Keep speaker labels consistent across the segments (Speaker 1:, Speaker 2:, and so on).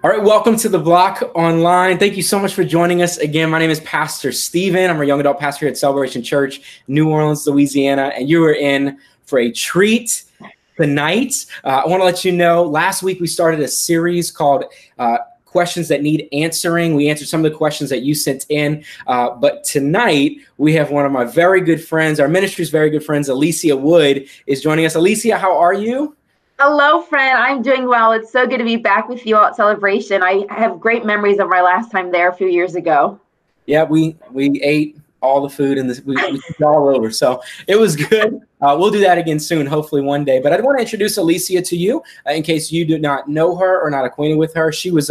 Speaker 1: All right, welcome to the BLOC Online. Thank you so much for joining us again. My name is Pastor Stephen. I'm a young adult pastor here at Celebration Church, New Orleans, Louisiana, and you are in for a treat tonight. I want to let you know, last week we started a series called Questions That Need Answering. We answered some of the questions that you sent in, but tonight we have one of my very good friends, our ministry's very good friends, Alesia Wood, is joining us. Alesia, how are you?
Speaker 2: Hello, friend. I'm doing well. It's so good to be back with you all at Celebration. I have great memories of my last time there a few years ago.
Speaker 1: Yeah, we ate all the food and we took it all over. So it was good. We'll do that again soon, hopefully one day. But I want to introduce Alesia to you in case you do not know her or not acquainted with her. She was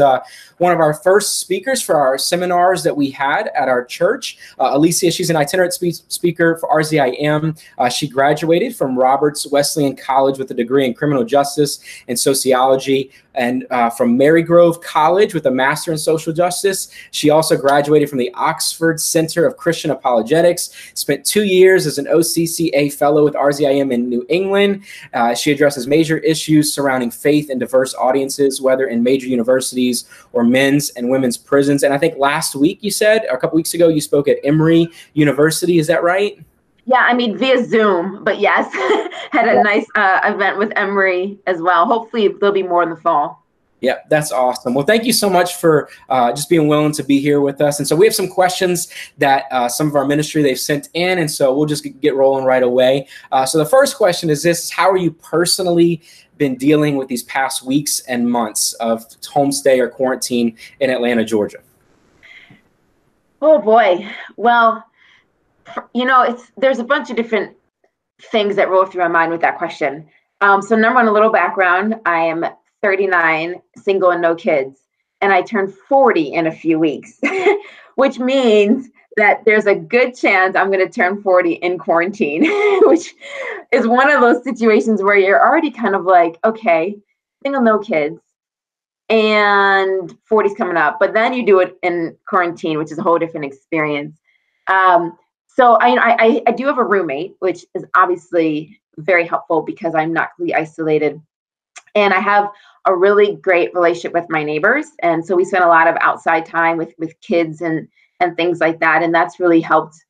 Speaker 1: one of our first speakers for our seminars that we had at our church. Alesia, she's an itinerant speaker for RZIM. She graduated from Roberts Wesleyan College with a degree in criminal justice and sociology, and from Marygrove College with a master in social justice. She also graduated from the Oxford Center of Christian Apologetics, spent 2 years as an OCCA fellow with RZIM in New England. She addresses major issues surrounding faith and diverse audiences, whether in major universities or men's and women's prisons. And I think last week you said, or a couple weeks ago, you spoke at Emory University. Is that right?
Speaker 2: Yeah, I mean, via Zoom, but yes, had a nice event with Emory as well. Hopefully there'll be more in the fall.
Speaker 1: Yeah, that's awesome. Well, thank you so much for just being willing to be here with us. And so we have some questions that some of our ministry they've sent in, and so we'll just get rolling right away. So the first question is this: how are you personally been dealing with these past weeks and months of homestay or quarantine in Atlanta, Georgia?
Speaker 2: Oh boy. Well, you know, there's a bunch of different things that roll through my mind with that question. So number one, a little background. I am 39, single and no kids, and I turn 40 in a few weeks, which means that there's a good chance I'm going to turn 40 in quarantine, which is one of those situations where you're already kind of like, okay, single, no kids, and 40's coming up, but then you do it in quarantine, which is a whole different experience. So I do have a roommate, which is obviously very helpful because I'm not really isolated. And I have a really great relationship with my neighbors. And so we spend a lot of outside time with kids and things like that. And that's really helped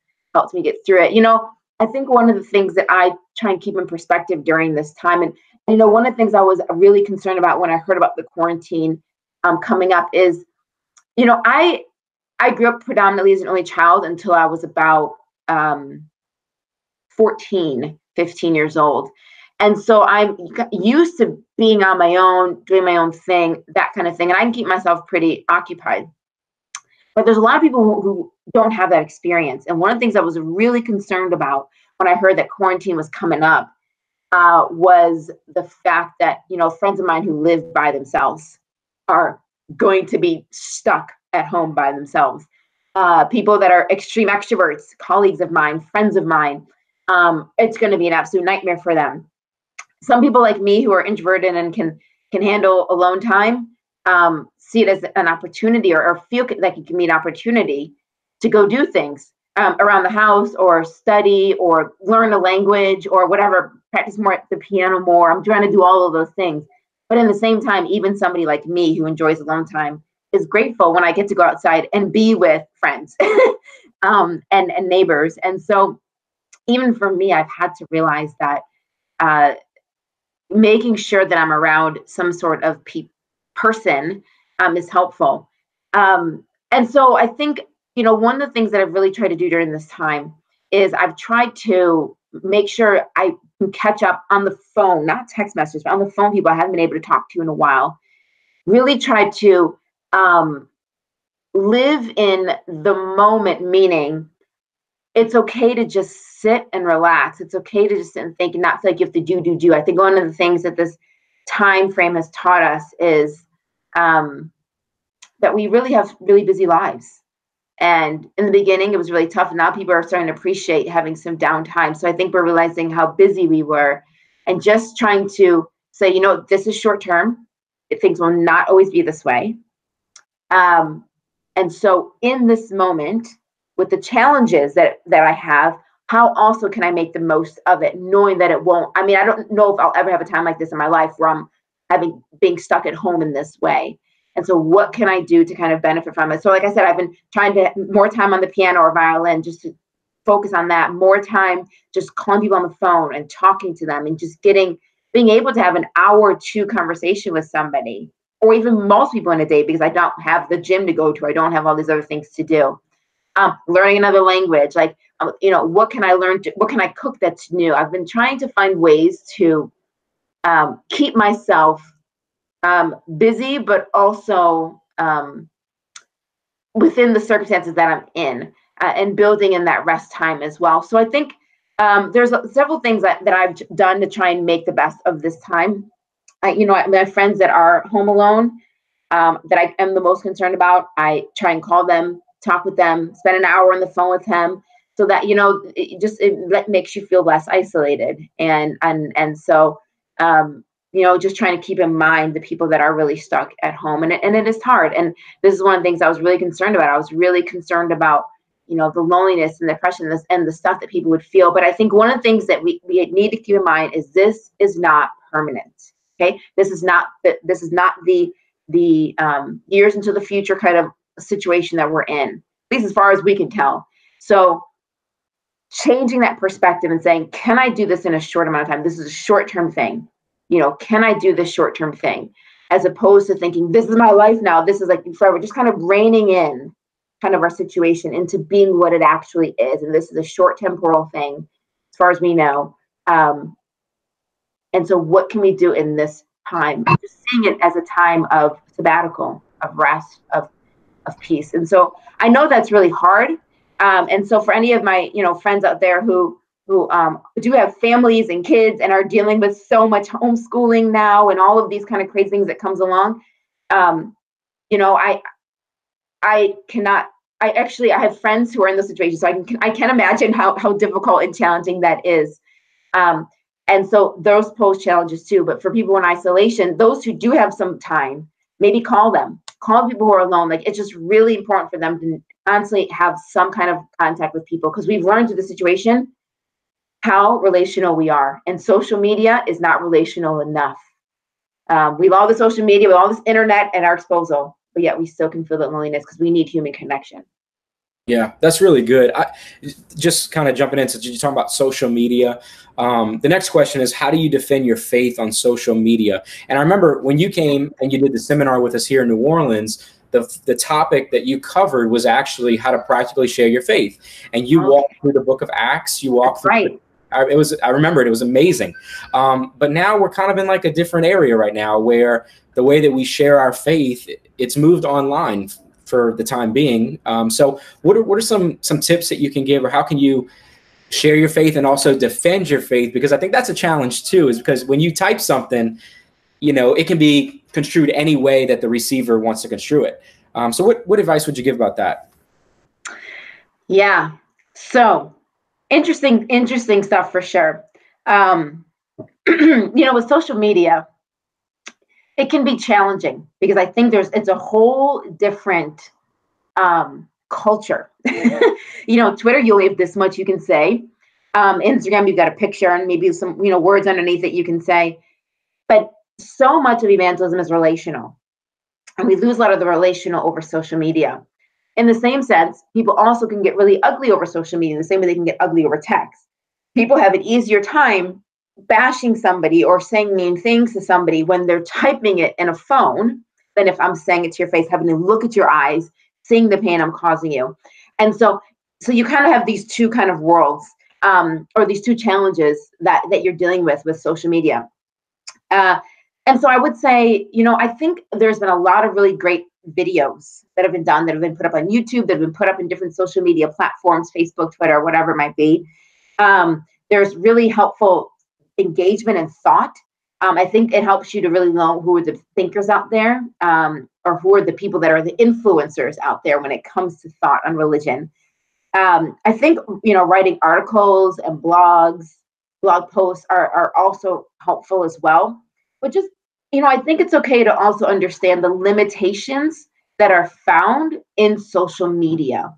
Speaker 2: me get through it. You know, I think one of the things that I try and keep in perspective during this time, and you know, one of the things I was really concerned about when I heard about the quarantine coming up is, you know, I grew up predominantly as an only child until I was about 14, 15 years old. And so I'm used to being on my own, doing my own thing, that kind of thing. And I can keep myself pretty occupied. But there's a lot of people who don't have that experience. And one of the things I was really concerned about when I heard that quarantine was coming up was the fact that, you know, friends of mine who live by themselves are going to be stuck at home by themselves. People that are extreme extroverts, colleagues of mine, friends of mine, it's going to be an absolute nightmare for them. Some people like me who are introverted and can handle alone time see it as an opportunity or feel like it can be an opportunity to go do things around the house or study or learn a language or whatever, practice more at the piano more. I'm trying to do all of those things. But in the same time, even somebody like me who enjoys alone time is grateful when I get to go outside and be with friends and neighbors. And so even for me, I've had to realize that making sure that I'm around some sort of person is helpful. And so I think, you know, one of the things that I've really tried to do during this time is I've tried to make sure I can catch up on the phone, not text messages, but on the phone, people I haven't been able to talk to in a while. Really try to live in the moment, meaning it's okay to just sit and relax. It's okay to just sit and think and not feel like you have to do. I think one of the things that this time frame has taught us is that we really have really busy lives. And in the beginning, it was really tough. And now people are starting to appreciate having some downtime. So I think we're realizing how busy we were and just trying to say, you know, this is short term. Things will not always be this way. And so in this moment, with the challenges that I have, how also can I make the most of it, knowing that it won't, I mean, I don't know if I'll ever have a time like this in my life where I'm being stuck at home in this way. And so what can I do to kind of benefit from it? So like I said, I've been trying to more time on the piano or violin, just to focus on that, more time just calling people on the phone and talking to them and just being able to have an hour or two conversation with somebody, or even most people in a day, because I don't have the gym to go to. I don't have all these other things to do. Learning another language, like, what can I learn? What can I cook that's new? I've been trying to find ways to keep myself busy, but also within the circumstances that I'm in, and building in that rest time as well. So I think there's several things that I've done to try and make the best of this time. My friends that are home alone, that I am the most concerned about, I try and call them, talk with them, spend an hour on the phone with them, so that it makes you feel less isolated. And so just trying to keep in mind the people that are really stuck at home, and it is hard. And this is one of the things I was really concerned about. I was really concerned about the loneliness and depression and the stuff that people would feel. But I think one of the things that we need to keep in mind is this is not permanent. Okay, this is not the years into the future kind of situation that we're in, at least as far as we can tell. So changing that perspective and saying, can I do this in a short amount of time? This is a short-term thing. Can I do this short-term thing? As opposed to thinking, this is my life now, this is like forever. Just kind of reining in kind of our situation into being what it actually is. And this is a short temporal thing, as far as we know. And so what can we do in this time? I'm just seeing it as a time of sabbatical, of rest, of peace. And so I know that's really hard. And so for any of my, friends out there who do have families and kids and are dealing with so much homeschooling now and all of these kind of crazy things that comes along, I have friends who are in this situation, so I can imagine how difficult and challenging that is. And so those pose challenges too. But for people in isolation, those who do have some time, maybe call people who are alone. Like, it's just really important for them to constantly have some kind of contact with people, because we've learned through the situation how relational we are, and social media is not relational enough. We have all the social media, with all this internet at our disposal, but yet we still can feel the loneliness because we need human connection.
Speaker 1: Yeah, that's really good. Just kind of jumping in, since you're talking about social media, the next question is, how do you defend your faith on social media? And I remember when you came and you did the seminar with us here in New Orleans, the topic that you covered was actually how to practically share your faith. And you walked through the book of Acts. You walked through. Right. I remember it was amazing. But now we're kind of in like a different area right now, where the way that we share our faith, it's moved online for the time being. So what are some tips that you can give, or how can you share your faith and also defend your faith? Because I think that's a challenge too, is because when you type something, it can be construed any way that the receiver wants to construe it. So what advice would you give about that?
Speaker 2: Yeah. So interesting stuff for sure. With social media, it can be challenging because I think it's a whole different culture. Twitter, you only have this much you can say. Instagram, you've got a picture and maybe some, words underneath it you can say. But so much of evangelism is relational. And we lose a lot of the relational over social media. In the same sense, people also can get really ugly over social media, in the same way they can get ugly over text. People have an easier time bashing somebody or saying mean things to somebody when they're typing it in a phone than if I'm saying it to your face, having to look at your eyes, seeing the pain I'm causing you. And so you kind of have these two kind of worlds, or these two challenges that you're dealing with social media. And so I would say, I think there's been a lot of really great videos that have been done, that have been put up on YouTube, that have been put up in different social media platforms, Facebook, Twitter, whatever it might be. There's really helpful engagement and thought. I think it helps you to really know who are the thinkers out there, or who are the people that are the influencers out there when it comes to thought on religion. I think, writing articles and blog posts are also helpful as well. But just, I think it's okay to also understand the limitations that are found in social media,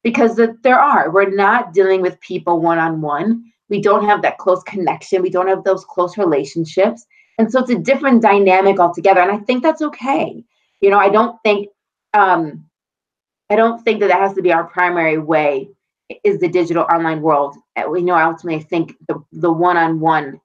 Speaker 2: because we're not dealing with people one-on-one. We don't have that close connection. We don't have those close relationships. And so it's a different dynamic altogether. And I think that's okay. You know, I don't think that has to be our primary way, is the digital online world. We know ultimately I think the one-on-one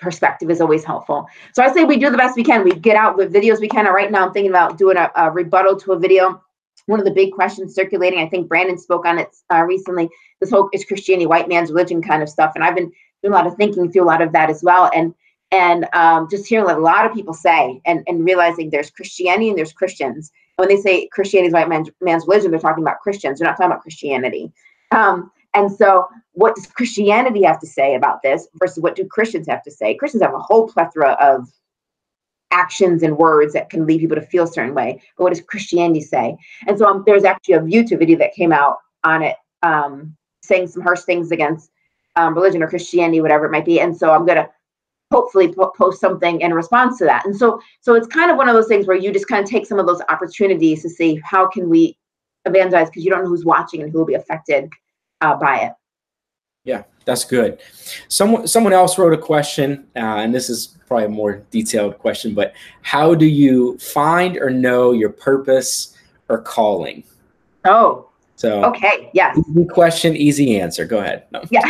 Speaker 2: perspective is always helpful. So I say we do the best we can. We get out with videos we can. Right now I'm thinking about doing a rebuttal to a video. One of the big questions circulating, I think Brandon spoke on it recently, this whole is Christianity white man's religion kind of stuff. And I've been doing a lot of thinking through a lot of that as well. And just hearing what a lot of people say and realizing there's Christianity and there's Christians. And when they say Christianity is white man's religion, they're talking about Christians. They're not talking about Christianity. And so what does Christianity have to say about this versus what do Christians have to say? Christians have a whole plethora of actions and words that can lead people to feel a certain way. But what does Christianity say? And so there's actually a YouTube video that came out on it, saying some harsh things against religion or Christianity, whatever it might be. And so I'm going to hopefully post something in response to that. And so it's kind of one of those things where you just kind of take some of those opportunities to see how can we evangelize, because you don't know who's watching and who will be affected by it.
Speaker 1: Yeah, that's good. Someone else wrote a question, and this is probably a more detailed question, but how do you find or know your purpose or calling?
Speaker 2: Oh,
Speaker 1: so
Speaker 2: okay, yes.
Speaker 1: Easy question, easy answer. Go ahead. No.
Speaker 2: Yeah.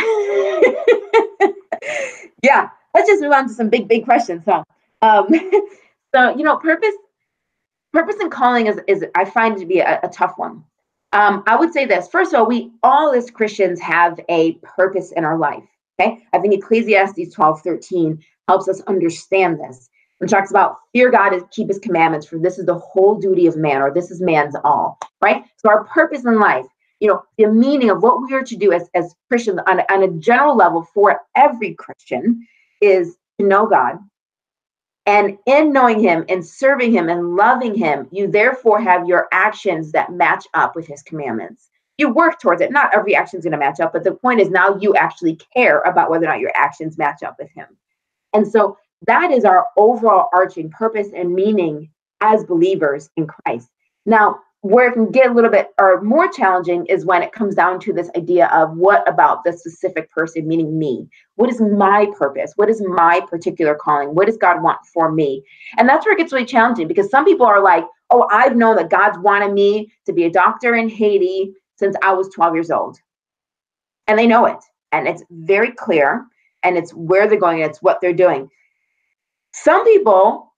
Speaker 2: Yeah, let's just move on to some big questions. So, so you know, purpose and calling is I find to be a tough one. I would say this. First of all, we all as Christians have a purpose in our life. Okay, I think Ecclesiastes 12:13 helps us understand this. It talks about fear God and keep his commandments, for this is the whole duty of man, or this is man's all, right? So our purpose in life, you know, the meaning of what we are to do as Christians on a general level for every Christian is to know God. And in knowing him and serving him and loving him, you therefore have your actions that match up with his commandments. You work towards it. Not every action is going to match up, but the point is now you actually care about whether or not your actions match up with him. And so that is our overall arching purpose and meaning as believers in Christ. Now, where it can get a little bit or more challenging is when it comes down to this idea of what about the specific person, meaning me? What is my purpose? What is my particular calling? What does God want for me? And that's where it gets really challenging, because some people are like, oh, I've known that God's wanted me to be a doctor in Haiti since I was 12 years old. And they know it. And it's very clear. And it's where they're going. And it's what they're doing. Some people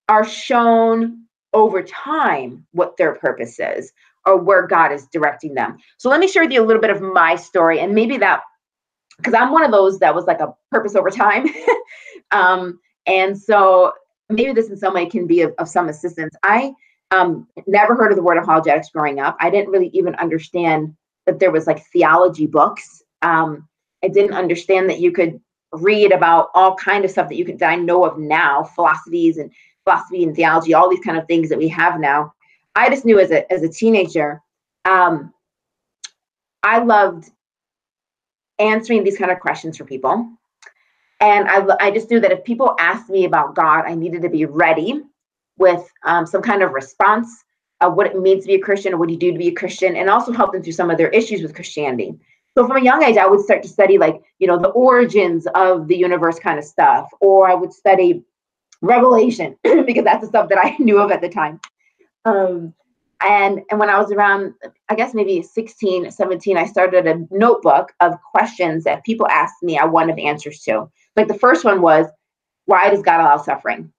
Speaker 2: are shown over time what their purpose is or where God is directing them. So let me share with you a little bit of my story, and maybe that, because I'm one of those that was like a purpose over time. And so maybe this in some way can be of some assistance. I never heard of the word apologetics growing up. I didn't really even understand that there was like theology books. I didn't understand that you could read about all kind of stuff that I know of now, philosophy and theology, all these kind of things that we have now. I just knew as a teenager, I loved answering these kind of questions for people. And I just knew that if people asked me about God, I needed to be ready with some kind of response of what it means to be a Christian, or what do you do to be a Christian, and also help them through some of their issues with Christianity. So from a young age, I would start to study, like, you know, the origins of the universe kind of stuff, or I would study Revelation because that's the stuff that I knew of at the time. And when I was around, I guess maybe 16, 17, I started a notebook of questions that people asked me I wanted answers to. Like the first one was, why does God allow suffering?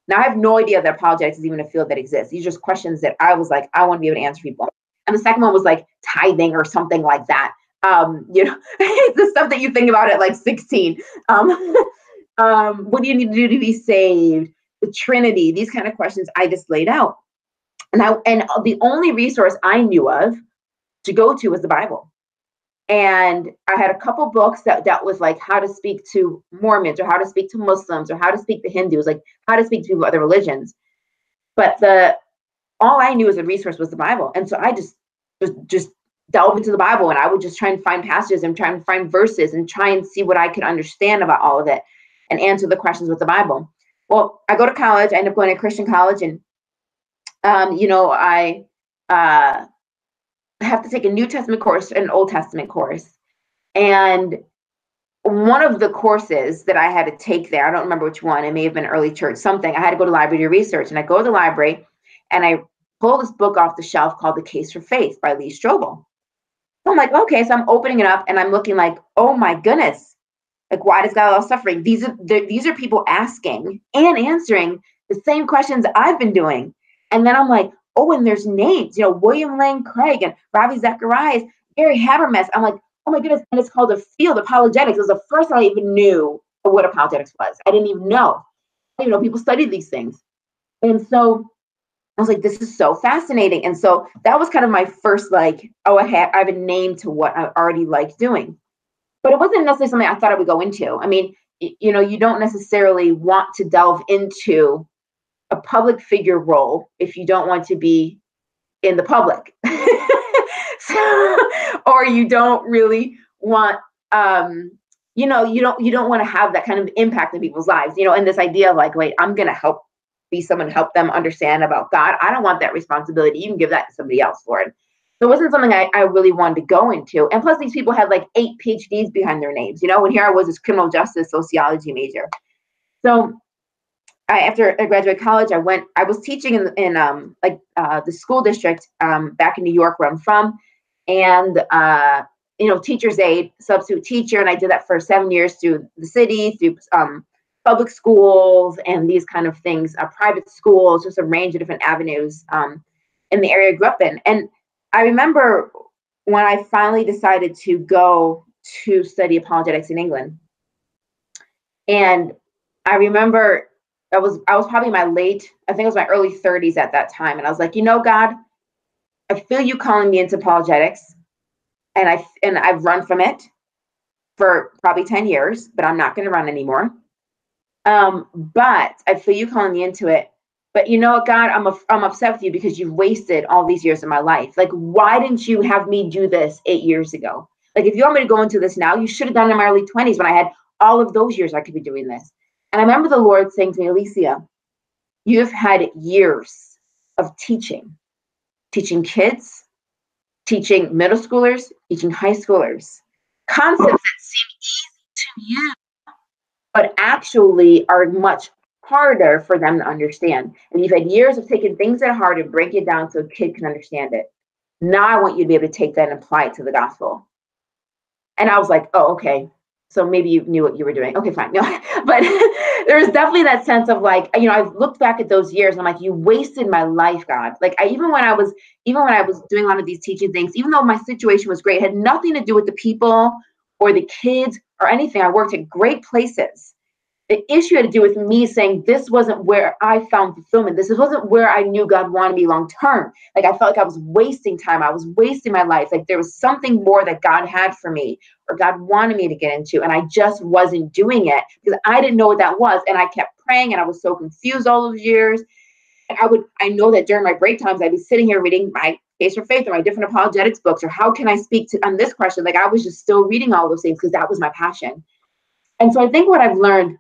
Speaker 2: Now I have no idea that apologetics is even a field that exists. These are just questions that I was like, I want to be able to answer people. And the second one was like tithing or something like that. You know, it's the stuff that you think about at like 16. What do you need to do to be saved? The Trinity, these kind of questions I just laid out. And the only resource I knew of to go to was the Bible. And I had a couple books that dealt with like how to speak to Mormons, or how to speak to Muslims, or how to speak to Hindus, like how to speak to people of other religions. But all I knew as a resource was the Bible. And so I just delve into the Bible, and I would just try and find passages and try and find verses and try and see what I could understand about all of it and answer the questions with the Bible. Well, I go to college, I end up going to Christian college, and you know, I have to take a New Testament course and an Old Testament course. And one of the courses that I had to take there, I don't remember which one, it may have been early church, something, I had to go to the library to research. And I go to the library, and I pull this book off the shelf called The Case for Faith by Lee Strobel. So I'm like, okay, so I'm opening it up and I'm looking like, oh my goodness, like why does God allow suffering? These are people asking and answering the same questions I've been doing. And then I'm like, oh, and there's names, William Lane Craig and Ravi Zacharias, Gary Habermas. I'm like, oh my goodness, and it's called The Field Apologetics. It was the first time I even knew what apologetics was. I didn't even know. People studied these things. And so I was like, this is so fascinating. And so that was kind of my first, like, oh, I have a name to what I already liked doing. But it wasn't necessarily something I thought I would go into. I mean, you don't necessarily want to delve into a public figure role if you don't want to be in the public. Or you don't really want, you don't want to have that kind of impact in people's lives, and this idea of like, wait, I'm going to be someone, help them understand about God. I don't want that responsibility. You can give that to somebody else, Lord. So it wasn't something I really wanted to go into. And plus these people had like 8 PhDs behind their names, and here I was, this criminal justice sociology major. So after I graduated college, I was teaching in the school district back in New York where I'm from, and teacher's aide, substitute teacher, and I did that for 7 years through the city, through public schools and these kind of things, private schools, just a range of different avenues in the area I grew up in. And I remember when I finally decided to go to study apologetics in England, and I remember I was probably I think it was my early 30s at that time, and I was like, God, I feel you calling me into apologetics, and I've run from it for probably 10 years, but I'm not going to run anymore. But I feel you calling me into it. But you know what, God, I'm upset with you because you've wasted all these years of my life. Like, why didn't you have me do this 8 years ago? Like, if you want me to go into this now, you should have done it in my early 20s when I had all of those years I could be doing this. And I remember the Lord saying to me, Alycia, you've had years of teaching kids, teaching middle schoolers, teaching high schoolers, concepts that seem easy to you, but actually are much harder for them to understand. And you've had years of taking things that are hard and break it down so a kid can understand it. Now I want you to be able to take that and apply it to the gospel. And I was like, oh, okay. So maybe you knew what you were doing. Okay, fine. No, but there was definitely that sense of like, I've looked back at those years and I'm like, you wasted my life, God. Like even when I was doing a lot of these teaching things, even though my situation was great, it had nothing to do with the people or the kids or anything. I worked at great places. The issue had to do with me saying this wasn't where I found fulfillment. This wasn't where I knew God wanted me long term. Like I felt like I was wasting time. I was wasting my life. Like there was something more that God had for me or God wanted me to get into. And I just wasn't doing it because I didn't know what that was. And I kept praying and I was so confused all those years. And I know that during my break times, I'd be sitting here reading my Case for Faith or my different apologetics books or how can I speak on this question? Like I was just still reading all those things because that was my passion. And so I think what I've learned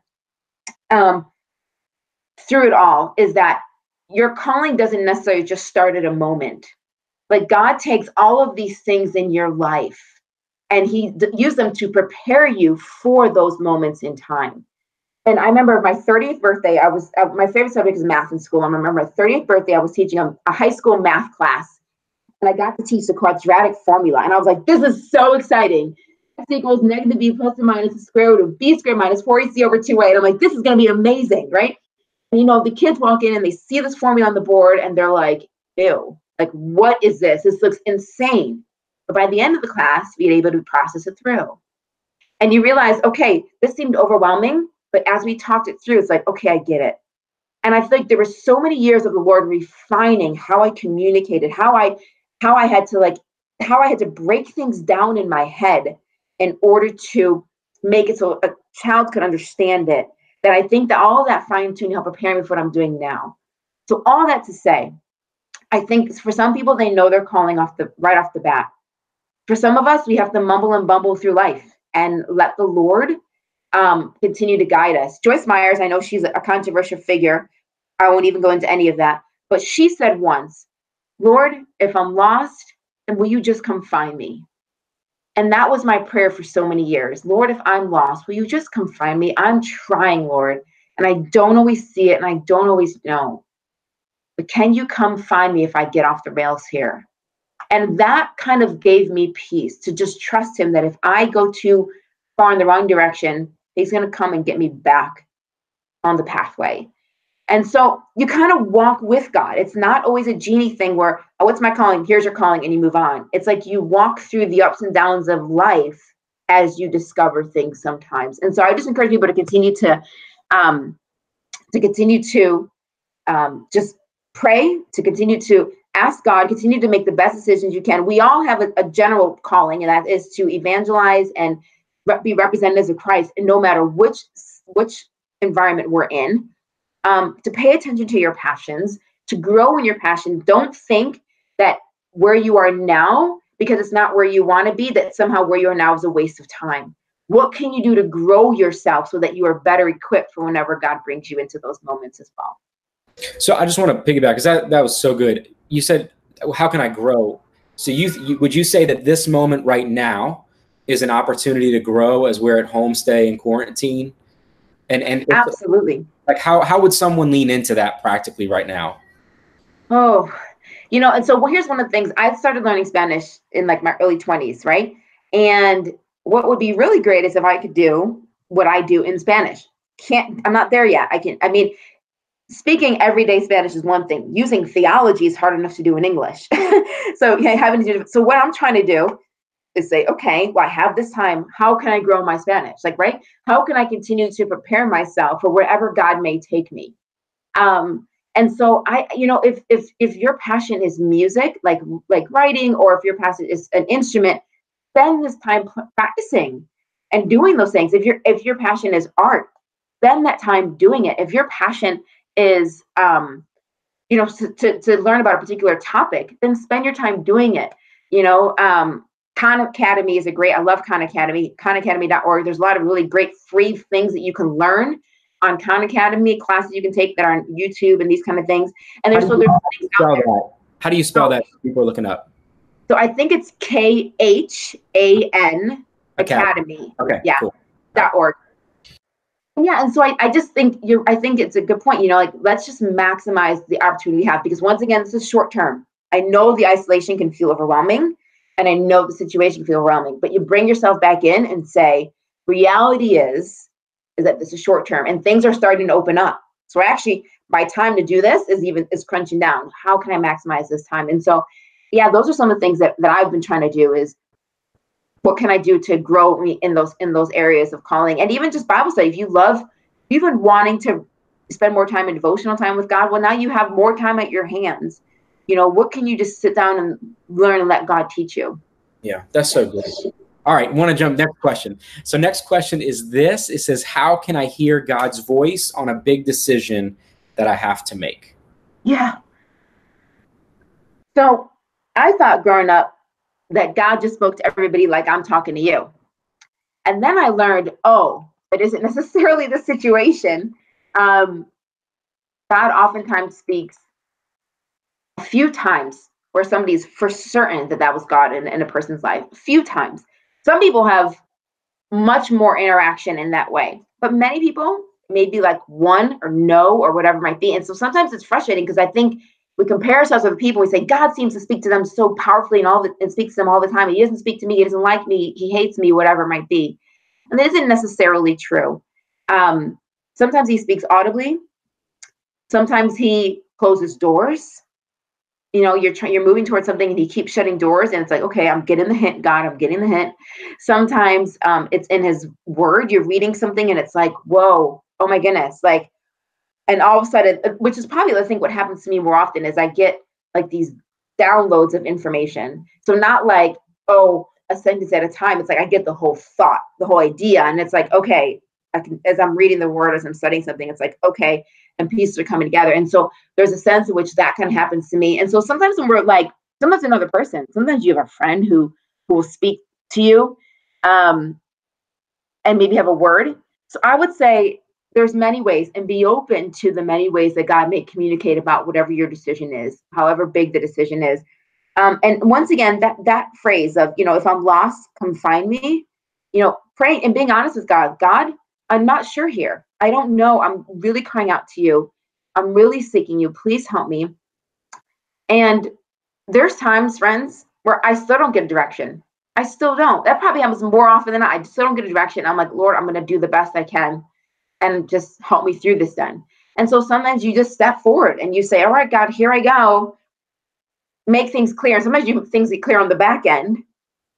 Speaker 2: through it all is that your calling doesn't necessarily just start at a moment. Like God takes all of these things in your life and he used them to prepare you for those moments in time. And I remember my 30th birthday, my favorite subject is math in school. I remember my 30th birthday, I was teaching a high school math class and I got to teach the quadratic formula. And I was like, this is so exciting. X equals negative b plus or minus the square root of b squared minus 4ac over 2a. And I'm like, this is going to be amazing, right? And, the kids walk in and they see this formula on the board and they're like, ew, like, what is this? This looks insane. But by the end of the class, we're able to process it through. And you realize, okay, this seemed overwhelming, but as we talked it through, it's like, okay, I get it. And I feel like there were so many years of the Lord refining how I communicated, how I had to break things down in my head in order to make it so a child could understand it, that I think that all of that fine-tuning helped prepare me for what I'm doing now. So all that to say, I think for some people, they know they're calling right off the bat. For some of us, we have to mumble and bumble through life and let the Lord continue to guide us. Joyce Myers, I know she's a controversial figure. I won't even go into any of that. But she said once, Lord, if I'm lost, then will you just come find me? And that was my prayer for so many years. Lord, if I'm lost, will you just come find me? I'm trying, Lord. And I don't always see it and I don't always know. but can you come find me if I get off the rails here? And that kind of gave me peace to just trust him that if I go too far in the wrong direction, he's going to come and get me back on the pathway. And so you kind of walk with God. It's not always a genie thing where, oh, what's my calling? Here's your calling, and you move on. It's like you walk through the ups and downs of life as you discover things sometimes. And so I just encourage people to continue to just pray, to continue to ask God, continue to make the best decisions you can. We all have a general calling, and that is to evangelize and be representatives of Christ, and no matter which environment we're in. To pay attention to your passions, to grow in your passion. Don't think that where you are now, because it's not where you want to be, that somehow where you are now is a waste of time. What can you do to grow yourself so that you are better equipped for whenever God brings you into those moments as well?
Speaker 1: So I just want to piggyback, because that was so good. You said, how can I grow? So would you say that this moment right now is an opportunity to grow as we're at home, stay in quarantine? And
Speaker 2: absolutely.
Speaker 1: Like how would someone lean into that practically right now?
Speaker 2: Oh, and so here's one of the things. I started learning Spanish in like my early 20s, right? And what would be really great is if I could do what I do in Spanish. I'm not there yet. Speaking everyday Spanish is one thing. Using theology is hard enough to do in English. So what I'm trying to do is say, okay, well, I have this time. How can I grow my Spanish? Like, right? How can I continue to prepare myself for wherever God may take me? And so if your passion is music, like writing, or if your passion is an instrument, spend this time practicing and doing those things. If your passion is art, spend that time doing it. If your passion is to learn about a particular topic, then spend your time doing it. Khan Academy is I love Khan Academy, khanacademy.org. There's a lot of really great free things that you can learn on Khan Academy, classes you can take that are on YouTube and these kind of things. And there's things out there.
Speaker 1: How do you spell that? People are looking up.
Speaker 2: So I think it's KHAN Academy.
Speaker 1: Okay.
Speaker 2: Yeah.
Speaker 1: Cool.
Speaker 2: .org. Yeah, and so I just think I think it's a good point. Let's just maximize the opportunity we have, because once again, this is short term. I know the isolation can feel overwhelming, and I know the situation can feel overwhelming, but you bring yourself back in and say, reality is that this is short term, and things are starting to open up. So actually, my time to do this is crunching down. How can I maximize this time? And so, yeah, those are some of the things that I've been trying to do is, what can I do to grow me in those areas of calling? And even just Bible study. If you've been wanting to spend more time in devotional time with God, well, now you have more time at your hands. What can you just sit down and learn and let God teach you?
Speaker 1: Yeah, that's so good. All right, want to jump next question. So next question is this. It says, how can I hear God's voice on a big decision that I have to make?
Speaker 2: Yeah. So I thought growing up that God just spoke to everybody like I'm talking to you. And then I learned, it isn't necessarily the situation. God oftentimes speaks a few times where somebody's for certain that was God in a person's life. A few times. Some people have much more interaction in that way, but many people maybe like one or no or whatever it might be. And so sometimes it's frustrating, because I think we compare ourselves with people. We say, God seems to speak to them so powerfully and speaks to them all the time. He doesn't speak to me. He doesn't like me. He hates me, whatever it might be. And that isn't necessarily true. Sometimes he speaks audibly. Sometimes he closes doors. You're moving towards something and he keeps shutting doors, and it's like, okay, I'm getting the hint, God, I'm getting the hint. Sometimes it's in his word. You're reading something and it's like, whoa, oh my goodness. And all of a sudden, which is probably, I think, what happens to me more often, is I get like these downloads of information. So not like, a sentence at a time. It's like I get the whole thought, the whole idea. And it's like, okay, as I'm reading the word, as I'm studying something, it's like, okay, and pieces are coming together. And so there's a sense in which that kind of happens to me. And so sometimes when we're like, sometimes another person, sometimes you have a friend who will speak to you and maybe have a word. So I would say, there's many ways, and be open to the many ways that God may communicate about whatever your decision is, however big the decision is. And once again, that phrase of, if I'm lost, come find me, praying and being honest with God. God, I'm not sure here. I don't know. I'm really crying out to you. I'm really seeking you. Please help me. And there's times, friends, where I still don't get direction. I still don't. That probably happens more often than not. I still don't get a direction. I'm like, Lord, I'm going to do the best I can and just help me through this then. And so sometimes you just step forward and you say, all right, God, here I go. Make things clear. Sometimes things get clear on the back end.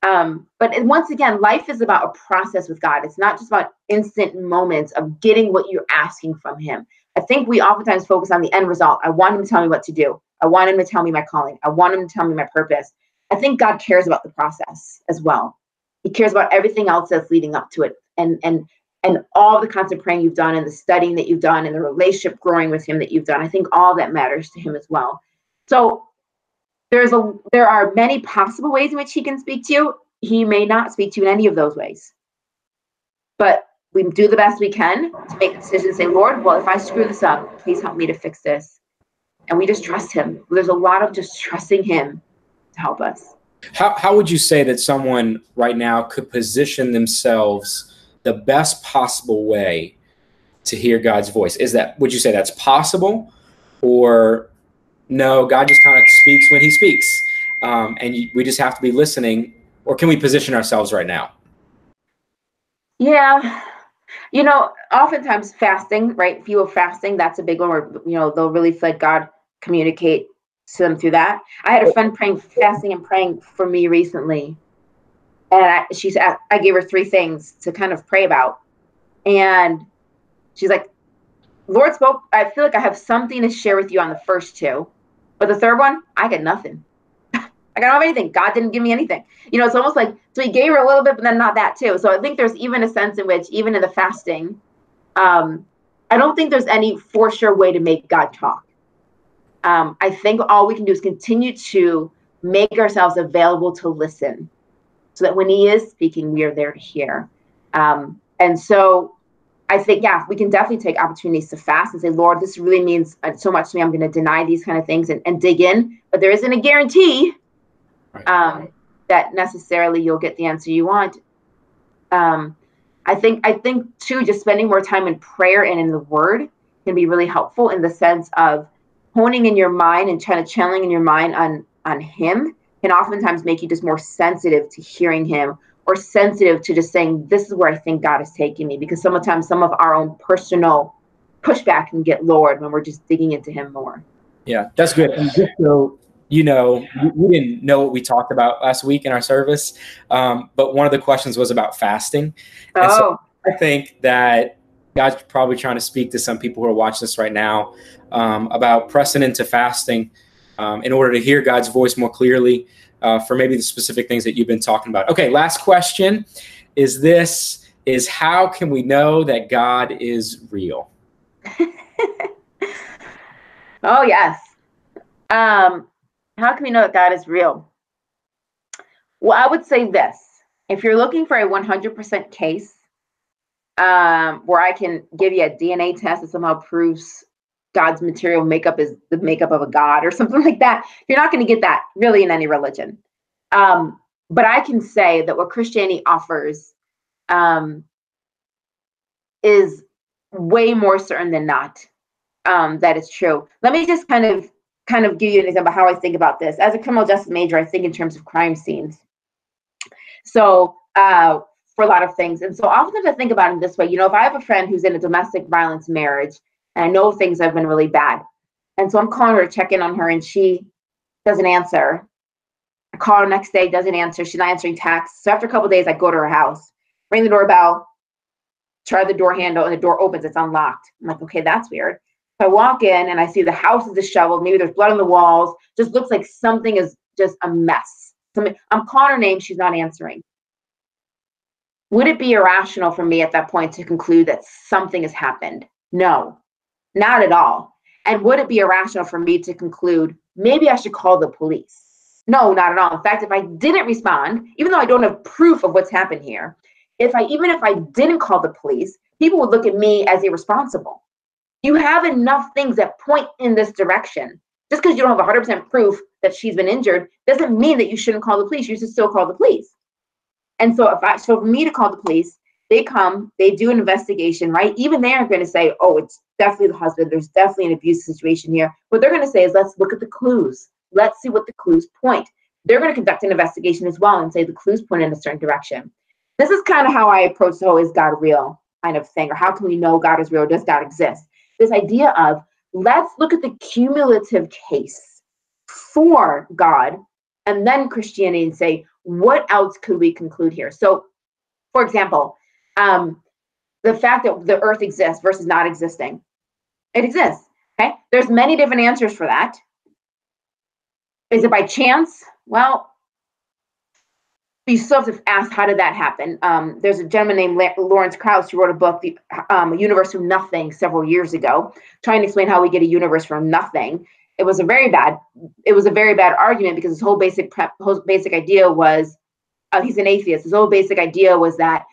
Speaker 2: But once again, life is about a process with God. It's not just about instant moments of getting what you're asking from him. I think we oftentimes focus on the end result. I want him to tell me what to do. I want him to tell me my calling. I want him to tell me my purpose. I think God cares about the process as well. He cares about everything else that's leading up to it. And all the constant praying you've done and the studying that you've done and the relationship growing with him that you've done. I think all that matters to him as well. So there are many possible ways in which he can speak to you. He may not speak to you in any of those ways. But we do the best we can to make the decision and say, Lord, well, if I screw this up, please help me to fix this. And we just trust him. There's a lot of just trusting him to help us.
Speaker 1: How would you say that someone right now could position themselves the best possible way to hear God's voice? Would you say that's possible, or no, God just kind of speaks when he speaks, and we just have to be listening? Or can we position ourselves right now?
Speaker 2: Yeah. Oftentimes fasting, right? People fasting, that's a big one where, they'll really feel like God communicate to them through that. I had a friend fasting and praying for me recently. And she said, I gave her 3 things to kind of pray about. And she's like, Lord spoke, I feel like I have something to share with you on the first 2. But the third one, I got nothing. I don't have anything. God didn't give me anything. It's almost like, so he gave her a little bit, but then not that too. So I think there's even a sense in which, even in the fasting, I don't think there's any for sure way to make God talk. I think all we can do is continue to make ourselves available to listen so that when he is speaking, we are there to hear. And so I think, yeah, we can definitely take opportunities to fast and say, Lord, this really means so much to me. I'm going to deny these kind of things and dig in. But there isn't a guarantee that necessarily you'll get the answer you want. I think too, just spending more time in prayer and in the word can be really helpful in the sense of honing in your mind and trying to channeling in your mind on him can oftentimes make you just more sensitive to hearing him, or sensitive to just saying, this is where I think God is taking me, because sometimes some of our own personal pushback can get lowered when we're just digging into him more.
Speaker 1: Yeah, that's good. And just so we didn't know what we talked about last week in our service, but one of the questions was about fasting. And so I think that God's probably trying to speak to some people who are watching this right now about pressing into fasting in order to hear God's voice more clearly for maybe the specific things that you've been talking about. Okay, last question is how can we know that God is real?
Speaker 2: Oh, yes. How can we know that God is real? Well, I would say this. If you're looking for a 100% case where I can give you a DNA test that somehow proves God's material makeup is the makeup of a God or something like that, you're not going to get that really in any religion. But I can say that what Christianity offers is way more certain than not that it's true. Let me just kind of give you an example of how I think about this. As a criminal justice major, I think in terms of crime scenes. So for a lot of things. And so oftentimes I think about it this way. If I have a friend who's in a domestic violence marriage and I know things have been really bad, and so I'm calling her to check in on her and she doesn't answer. I call her the next day, doesn't answer. She's not answering texts. So after a couple of days, I go to her house, ring the doorbell, try the door handle, and the door opens. It's unlocked. I'm like, okay, that's weird. So I walk in and I see the house is disheveled. Maybe there's blood on the walls. Just looks like something is just a mess. I'm calling her name. She's not answering. Would it be irrational for me at that point to conclude that something has happened? No, not at all. And would it be irrational for me to conclude maybe I should call the police? No, not at all. In fact, if I didn't respond, even though I don't have proof of what's happened here, even if I didn't call the police, people would look at me as irresponsible. You have enough things that point in this direction. Just because you don't have 100% proof that she's been injured doesn't mean that you shouldn't call the police. You should still call the police. And so for me to call the police, they come, they do an investigation, right? Even they aren't going to say, oh, it's definitely the husband. There's definitely an abuse situation here. What they're going to say is, let's look at the clues. let's see what the clues point. They're going to conduct an investigation as well and say the clues point in a certain direction. This is kind of how I approach the whole is God real kind of thing, or how can we know God is real? Does God exist? This idea of let's look at the cumulative case for God and then Christianity and say, what else could we conclude here? So, for example, the fact that the earth exists versus not existing. It exists, okay? There's many different answers for that. Is it by chance? Well, you still have to ask, how did that happen? There's a gentleman named Lawrence Krauss who wrote a book, The Universe from Nothing, several years ago, trying to explain how we get a universe from nothing. It was a very bad argument because his whole basic idea was, he's an atheist. His whole basic idea was that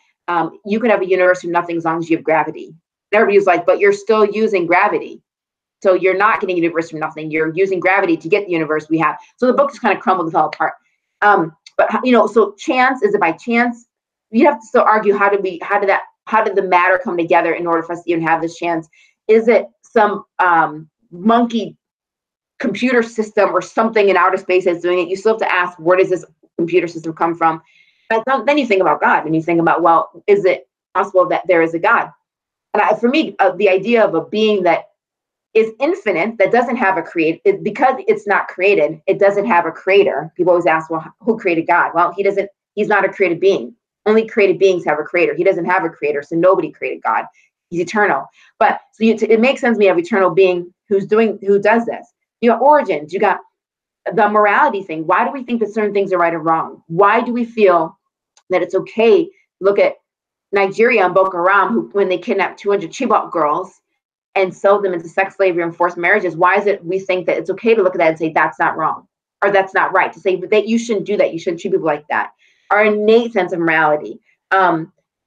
Speaker 2: you could have a universe from nothing as long as you have gravity. And everybody was like, but you're still using gravity. So you're not getting a universe from nothing. You're using gravity to get the universe we have. So the book just kind of crumbled and fell apart. But so chance, is it by chance? You have to still argue, how did the matter come together in order for us to even have this chance? Is it some monkey computer system or something in outer space that's doing it? You still have to ask, where does this computer system come from? But then you think about God and you think about, well, is it possible that there is a God? And for me, the idea of a being that is infinite, that doesn't have a because it's not created, it doesn't have a creator. People always ask, well, who created God? Well, he's not a created being. Only created beings have a creator. He doesn't have a creator, so nobody created God. He's eternal. But so it makes sense we have eternal being who does this. You got origins, you got the morality thing. Why do we think that certain things are right or wrong? Why do we feel that it's okay? Look at Nigeria and Boko Haram, when they kidnapped 200 Chibok girls and sold them into sex slavery and forced marriages. Why is it we think that it's okay to look at that and say that's not wrong or that's not right? To say that you shouldn't do that, you shouldn't treat people like that. Our innate sense of morality,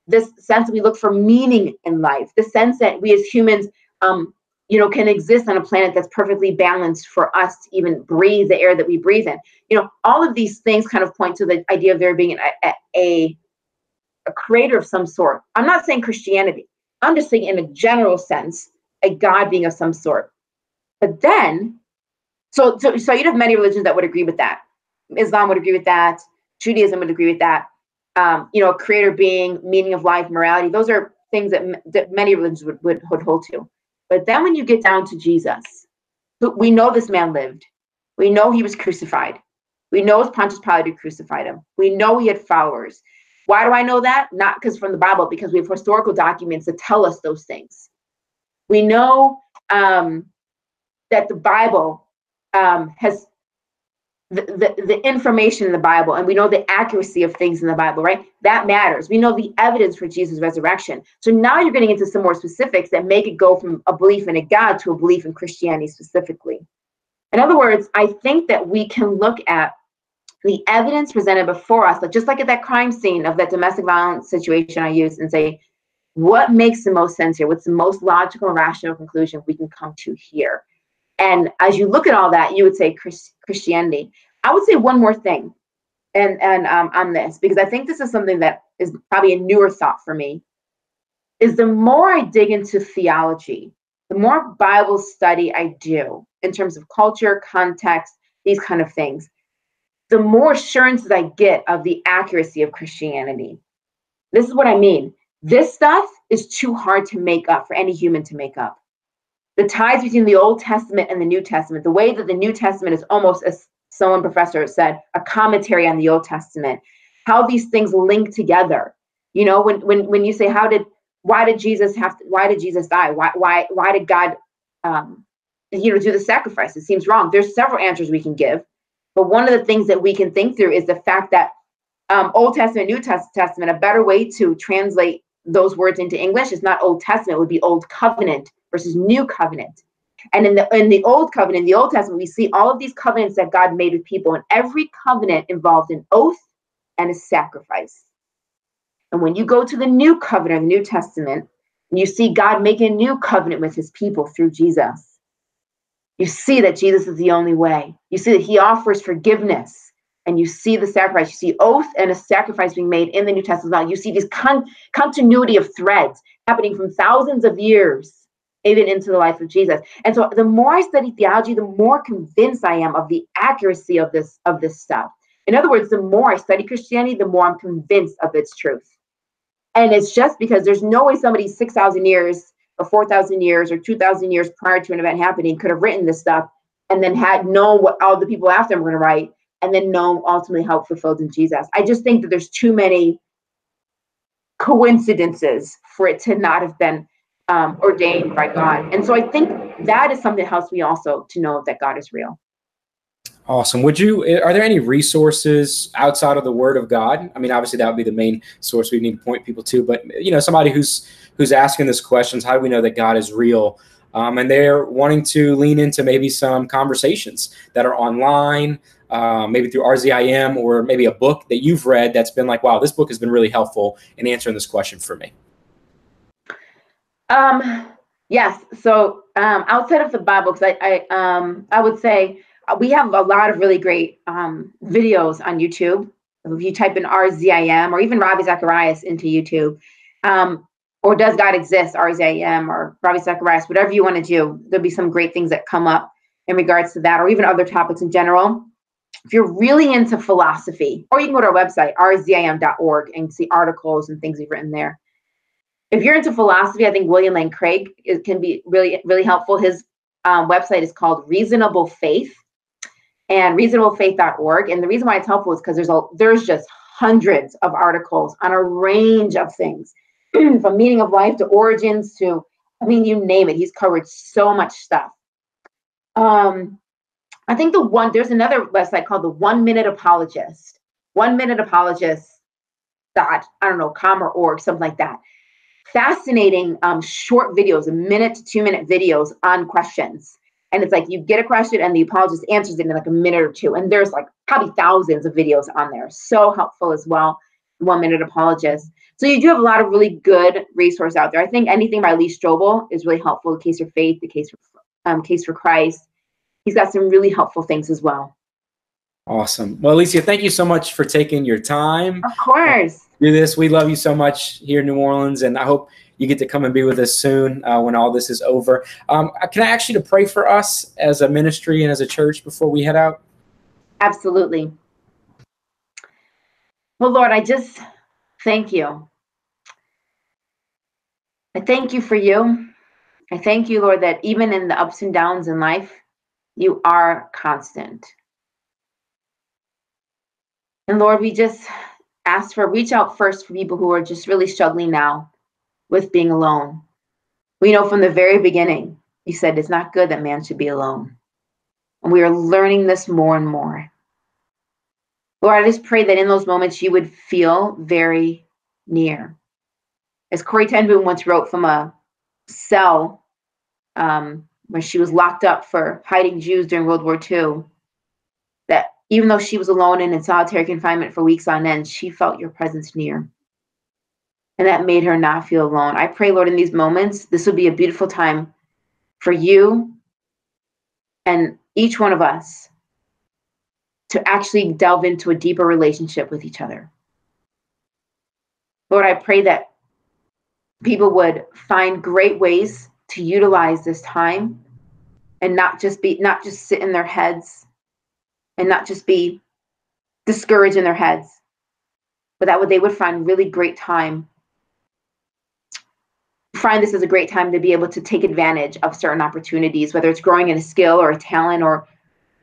Speaker 2: this sense that we look for meaning in life, the sense that we as humans, can exist on a planet that's perfectly balanced for us to even breathe the air that we breathe in. All of these things kind of point to the idea of there being a creator of some sort. I'm not saying Christianity. I'm just saying in a general sense, a God being of some sort. But then, so you'd have many religions that would agree with that. Islam would agree with that. Judaism would agree with that. Creator being, meaning of life, morality. Those are things that many religions would hold to. But then when you get down to Jesus, we know this man lived. We know he was crucified. We know it's Pontius Pilate who crucified him. We know he had followers. Why do I know that? Not because from the Bible, because we have historical documents that tell us those things. We know that the Bible has the information in the Bible, and we know the accuracy of things in the Bible, right? That matters. We know the evidence for Jesus' resurrection. So now you're getting into some more specifics that make it go from a belief in a God to a belief in Christianity specifically. In other words, I think that we can look at the evidence presented before us, just like at that crime scene of that domestic violence situation I used, and say, what makes the most sense here? What's the most logical and rational conclusion we can come to here? And as you look at all that, you would say Christianity. I would say one more thing and on this, because I think this is something that is probably a newer thought for me, is the more I dig into theology, the more Bible study I do in terms of culture, context, these kind of things, the more assurances I get of the accuracy of Christianity. This is what I mean. This stuff is too hard to make up for any human to make up. The ties between the Old Testament and the New Testament, the way that the New Testament is almost, as someone professor said, a commentary on the Old Testament, how these things link together. When you say, why did Jesus die? Why did God, do the sacrifice? It seems wrong. There's several answers we can give. But one of the things that we can think through is the fact that Old Testament, New Testament, a better way to translate those words into English is not Old Testament, it would be Old Covenant versus New Covenant. And in the Old Covenant, in the Old Testament, we see all of these covenants that God made with people, and every covenant involved an oath and a sacrifice. And when you go to the New Covenant, the New Testament, and you see God making a new covenant with his people through Jesus, you see that Jesus is the only way. You see that he offers forgiveness. And you see the sacrifice. You see oath and a sacrifice being made in the New Testament. You see this continuity of threads happening from thousands of years even into the life of Jesus. And so the more I study theology, the more convinced I am of the accuracy of this stuff. In other words, the more I study Christianity, the more I'm convinced of its truth. And it's just because there's no way somebody 6,000 years or 4,000 years or 2,000 years prior to an event happening could have written this stuff and then had known what all the people after them were going to write and then known ultimately how it fulfilled in Jesus. I just think that there's too many coincidences for it to not have been ordained by God. And so I think that is something that helps me also to know that God is real.
Speaker 1: Awesome. Are there any resources outside of the Word of God? I mean, obviously that would be the main source we need to point people to, but somebody who's asking this questions, how do we know that God is real? And they're wanting to lean into maybe some conversations that are online, maybe through RZIM, or maybe a book that you've read that's been like, wow, this book has been really helpful in answering this question for me.
Speaker 2: Yes. So outside of the Bible, because I would say we have a lot of really great videos on YouTube. If you type in RZIM or even Ravi Zacharias into YouTube, or Does God Exist, RZIM, or Ravi Zacharias, whatever you want to do, there'll be some great things that come up in regards to that, or even other topics in general. If you're really into philosophy, or you can go to our website, rzim.org, and see articles and things we've written there. If you're into philosophy, I think William Lane Craig can be really, really helpful. His website is called Reasonable Faith, and reasonablefaith.org. And the reason why it's helpful is because there's just hundreds of articles on a range of things, from meaning of life to origins to, I mean, you name it. He's covered so much stuff. I think there's another website called the 1 Minute Apologist, 1 Minute Apologist .com or org, something like that. Fascinating short videos, 1 minute to 2 minute videos on questions. And it's like you get a question and the apologist answers it in like a minute or two. And there's like probably thousands of videos on there. So helpful as well. 1 Minute Apologist. So you do have a lot of really good resources out there. I think anything by Lee Strobel is really helpful. The Case for Faith, the Case for Christ. He's got some really helpful things as well.
Speaker 1: Awesome. Well, Alycia, thank you so much for taking your time.
Speaker 2: Of course.
Speaker 1: Do this. We love you so much here in New Orleans, and I hope you get to come and be with us soon when all this is over. Can I ask you to pray for us as a ministry and as a church before we head out?
Speaker 2: Absolutely. Well, Lord, I just thank you. I thank you for you. I thank you, Lord, that even in the ups and downs in life, you are constant. And Lord, we just reach out first for people who are just really struggling now with being alone. We know from the very beginning, you said it's not good that man should be alone. And we are learning this more and more. Lord, I just pray that in those moments you would feel very near. As Corrie ten Boom once wrote from a cell where she was locked up for hiding Jews during World War II, that even though she was alone and in solitary confinement for weeks on end, she felt your presence near. And that made her not feel alone. I pray, Lord, in these moments, this would be a beautiful time for you and each one of us to actually delve into a deeper relationship with each other. Lord, I pray that people would find great ways to utilize this time and not just sit in their heads and not just be discouraged in their heads, but that they would find really great time. Find this as a great time to be able to take advantage of certain opportunities, whether it's growing in a skill or a talent or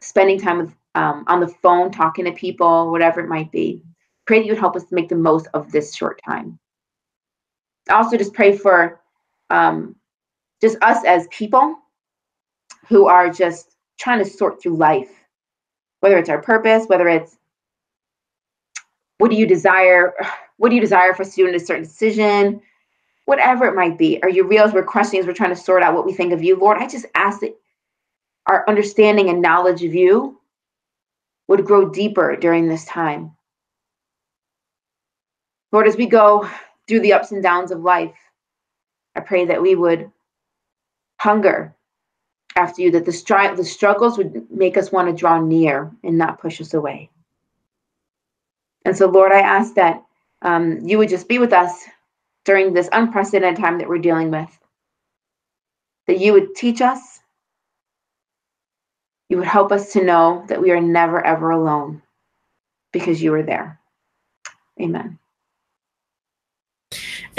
Speaker 2: spending time with, on the phone, talking to people, whatever it might be. Pray that you would help us to make the most of this short time. I also just pray for just us as people who are just trying to sort through life, whether it's our purpose, whether it's what do you desire for us to do in a certain decision, whatever it might be. Are you real as we're questioning, as we're trying to sort out what we think of you? Lord, I just ask that our understanding and knowledge of you would grow deeper during this time. Lord, as we go through the ups and downs of life, I pray that we would hunger after you, that the struggles would make us want to draw near and not push us away. And so, Lord, I ask that you would just be with us during this unprecedented time that we're dealing with. that you would teach us. You would help us to know that we are never, ever alone because you are there. Amen.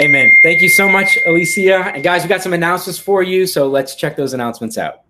Speaker 1: Amen. Thank you so much, Alycia. And guys, we got some announcements for you, so let's check those announcements out.